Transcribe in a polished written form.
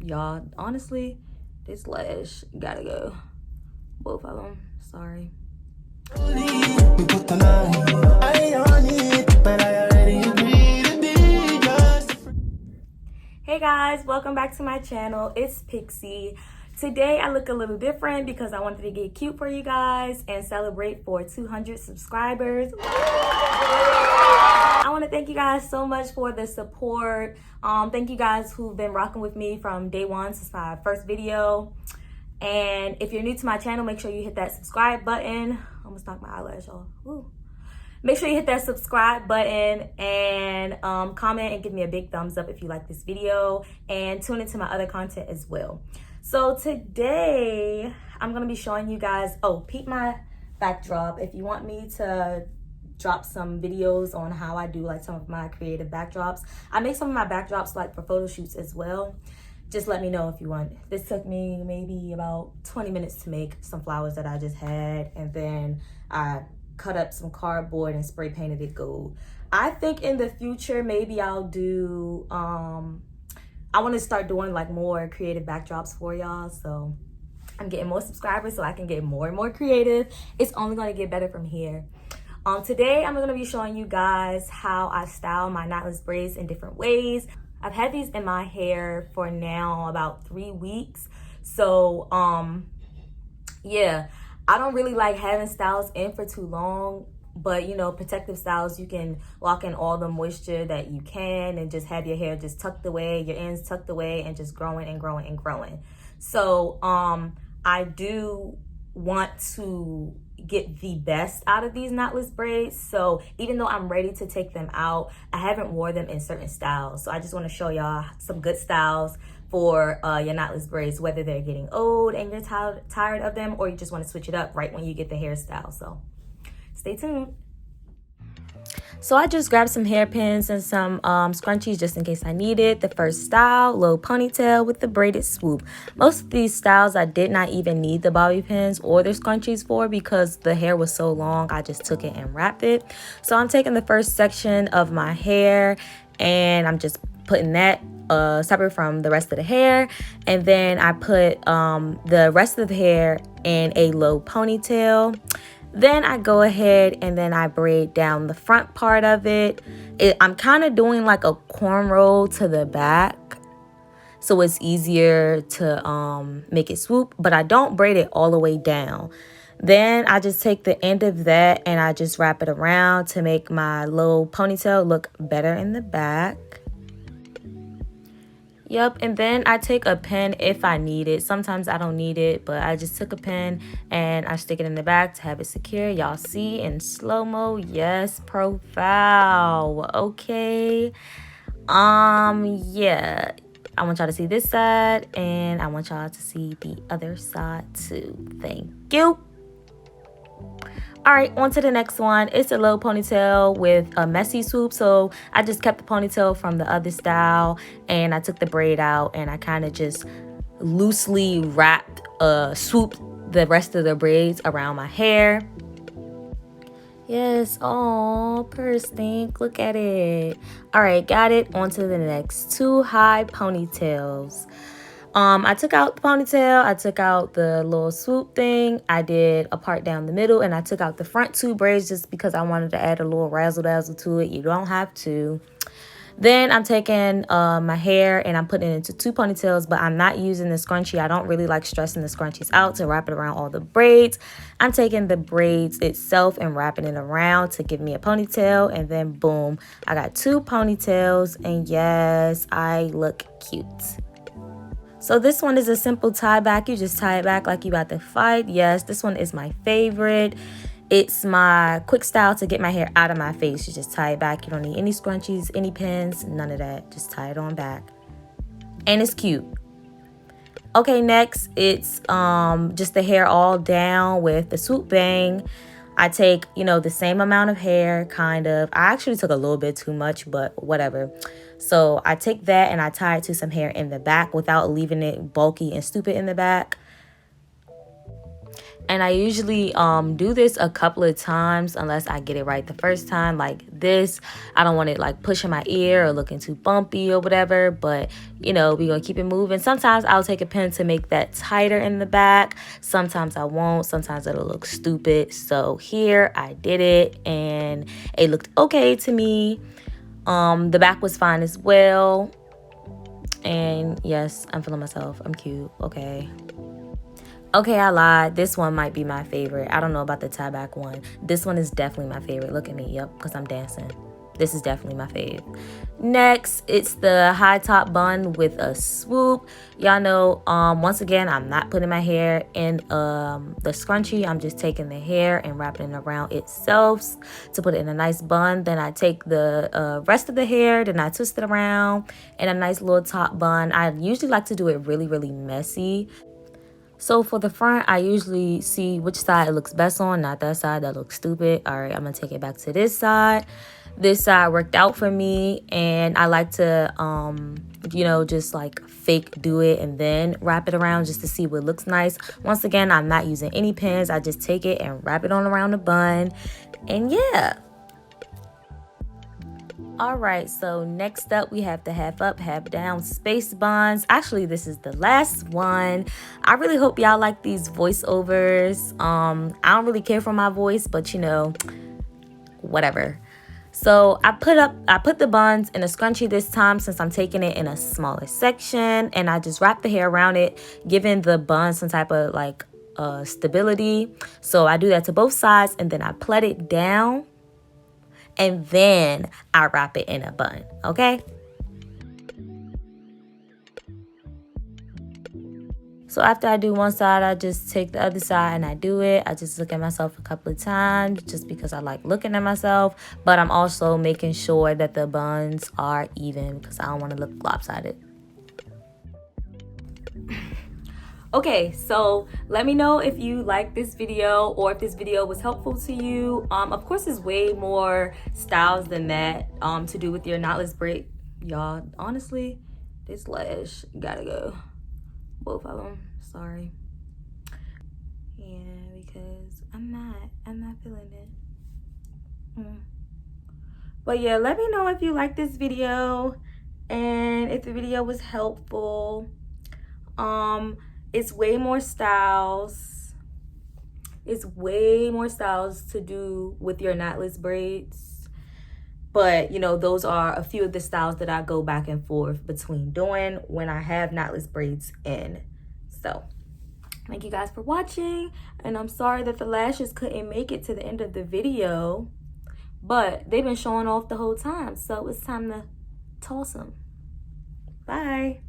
y'all. Honestly, this lash gotta go. Both of them. Sorry. Hey guys, welcome back to my channel. It's Pixie. Today I look a little different because I wanted to get cute for you guys and celebrate for 200 subscribers. I want to thank you guys so much for the support. Thank you guys who've been rocking with me from day one since my first video. And if you're new to my channel, make sure you hit that subscribe button. I almost knocked my eyelash off. Woo. Make sure you hit that subscribe button and comment and give me a big thumbs up if you like this video, and tune into my other content as well. So today I'm gonna be showing you guys, peep my backdrop. If you want me to drop some videos on how I do like some of my creative backdrops, I make some of my backdrops like for photo shoots as well. Just let me know if you want. This took me maybe about 20 minutes to make some flowers that I just had, and then I cut up some cardboard and spray painted it gold. I think in the future maybe I'll do I want to start doing like more creative backdrops for y'all, so I'm getting more subscribers so I can get more and more creative. It's only going to get better from here. Today I'm going to be showing you guys how I style my knotless braids in different ways. I've had these in my hair for now about 3 weeks, so yeah, I don't really like having styles in for too long, but you know, protective styles, you can lock in all the moisture that you can and just have your hair just tucked away, your ends tucked away, and just growing and growing and growing. So I do want to get the best out of these knotless braids, so even though I'm ready to take them out, I haven't wore them in certain styles. So I just want to show y'all some good styles for your knotless braids, whether they're getting old and you're tired of them, or you just want to switch it up right when you get the hairstyle. So stay tuned. So I just grabbed some hairpins and some scrunchies just in case I need it. The first style, low ponytail with the braided swoop. Most of these styles I did not even need the bobby pins or the scrunchies for because the hair was so long. I just took it and wrapped it. So I'm taking the first section of my hair and I'm just putting that separate from the rest of the hair, and then I put the rest of the hair in a low ponytail. Then I go ahead and then I braid down the front part of it. I'm kind of doing like a cornrow to the back, so it's easier to make it swoop, but I don't braid it all the way down. Then I just take the end of that and I just wrap it around to make my low ponytail look better in the back. Yep, and then I take a pin if I need it. Sometimes I don't need it, but I just took a pin and I stick it in the back to have it secure. Y'all see in slow-mo? Yes, profile. Okay. Yeah. I want y'all to see this side and I want y'all to see the other side too. Thank you. All right, on to the next one. It's a low ponytail with a messy swoop. So I just kept the ponytail from the other style and I took the braid out and I kind of just loosely wrapped, swooped the rest of the braids around my hair. Yes, oh, purr stink, look at it. All right, got it. On to the next two high ponytails. I took out the ponytail, I took out the little swoop thing, I did a part down the middle, and I took out the front two braids just because I wanted to add a little razzle dazzle to it. You don't have to. Then I'm taking my hair and I'm putting it into two ponytails, but I'm not using the scrunchie. I don't really like stressing the scrunchies out to wrap it around all the braids. I'm taking the braids itself and wrapping it around to give me a ponytail, and then boom, I got two ponytails, and yes, I look cute. So this one is a simple tie back. You just tie it back like you about to fight. Yes, this one is my favorite. It's my quick style to get my hair out of my face. You just tie it back. You don't need any scrunchies, any pins, none of that. Just tie it on back. And it's cute. Okay, next it's just the hair all down with the swoop bang. I take, you know, the same amount of hair, kind of. I actually took a little bit too much, but whatever. So I take that and I tie it to some hair in the back without leaving it bulky and stupid in the back. And I usually do this a couple of times unless I get it right the first time. Like this, I don't want it like pushing my ear or looking too bumpy or whatever, but you know, we're gonna keep it moving. Sometimes I'll take a pin to make that tighter in the back. Sometimes I won't. Sometimes it'll look stupid. So here I did it and it looked okay to me. The back was fine as well. And yes, I'm feeling myself. I'm cute. Okay. Okay, I lied. This one might be my favorite. I don't know about the tie back one. This one is definitely my favorite. Look at me. Yep, because I'm dancing. This is definitely my fave. Next, it's the high top bun with a swoop. Y'all know, once again, I'm not putting my hair in the scrunchie. I'm just taking the hair and wrapping it around itself to put it in a nice bun. Then I take the rest of the hair, then I twist it around in a nice little top bun. I usually like to do it really, really messy. So for the front, I usually see which side it looks best on, not that side that looks stupid. All right, I'm gonna take it back to this side. This side worked out for me, and I like to, you know, just like fake do it and then wrap it around just to see what looks nice. Once again, I'm not using any pins. I just take it and wrap it on around the bun, and yeah. All right, so next up we have the half up, half down space buns. Actually, this is the last one. I really hope y'all like these voiceovers. I don't really care for my voice, but you know, whatever. So I put the buns in a scrunchie this time since I'm taking it in a smaller section, and I just wrap the hair around it, giving the bun some type of like stability. So I do that to both sides, and then I plait it down. And then I wrap it in a bun, okay? So after I do one side, I just take the other side and I do it. I just look at myself a couple of times just because I like looking at myself. But I'm also making sure that the buns are even because I don't want to look lopsided. Okay, so let me know if you like this video or if this video was helpful to you. Of course, there's way more styles than that to do with your knotless braid. Y'all, honestly, this lash gotta go. Both of them, sorry. Yeah, because I'm not feeling it. But yeah, let me know if you like this video and if the video was helpful. It's way more styles. It's way more styles to do with your knotless braids. But, you know, those are a few of the styles that I go back and forth between doing when I have knotless braids in. So, thank you guys for watching. And I'm sorry that the lashes couldn't make it to the end of the video. But they've been showing off the whole time. So, it's time to toss them. Bye.